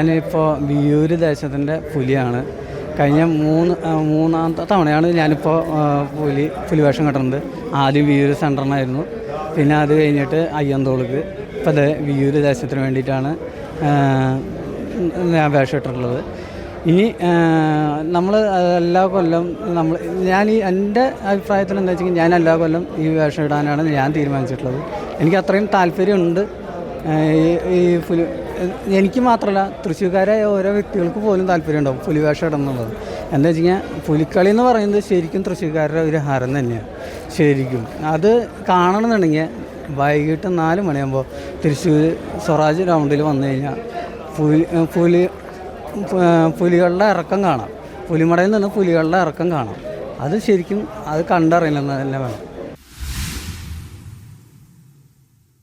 ഞാനിപ്പോൾ വിയ്യൂർ ദേശത്തിൻ്റെ പുലിയാണ്. കഴിഞ്ഞ മൂന്നാമത്തെ തവണയാണ് ഞാനിപ്പോൾ പുലിവേഷം കെട്ടുന്നത്. ആദ്യം വിയ്യൂർ സെൻറ്ററിനായിരുന്നു, പിന്നെ അത് കഴിഞ്ഞിട്ട് അയ്യന്തോൾക്ക്. ഇപ്പോൾ അത് വിയ്യൂർ ദേശത്തിന് വേണ്ടിയിട്ടാണ് ഞാൻ വേഷം ഇട്ടിട്ടുള്ളത്. ഇനി നമ്മൾ എല്ലാ കൊല്ലം എൻ്റെ അഭിപ്രായത്തിൽ എന്താ വെച്ചെങ്കിൽ ഞാൻ എല്ലാ കൊല്ലം ഈ വേഷം ഇടാനാണ് ഞാൻ തീരുമാനിച്ചിട്ടുള്ളത്. എനിക്ക് അത്രയും താല്പര്യമുണ്ട്. എനിക്ക് മാത്രമല്ല, തൃശ്ശൂർക്കാരായ ഓരോ വ്യക്തികൾക്ക് പോലും താല്പര്യമുണ്ടാവും പുലിവേഷം ഇടുന്നുള്ളത്. എന്താ വെച്ച് കഴിഞ്ഞാൽ പുലിക്കളി എന്ന് പറയുന്നത് ശരിക്കും തൃശ്ശൂർക്കാരുടെ ഒരു ഹരം തന്നെയാണ്. ശരിക്കും അത് കാണണമെന്നുണ്ടെങ്കിൽ വൈകിട്ട് 4 മണിയാകുമ്പോൾ തൃശ്ശൂർ സ്വരാജ് ഗ്രൗണ്ടിൽ വന്നു കഴിഞ്ഞാൽ പുലികളുടെ ഇറക്കം കാണാം. പുലിമടയിൽ നിന്ന് പുലികളുടെ ഇറക്കം കാണാം. അത് ശരിക്കും അത് കണ്ടറിയില്ലെന്ന് തന്നെ വേണം.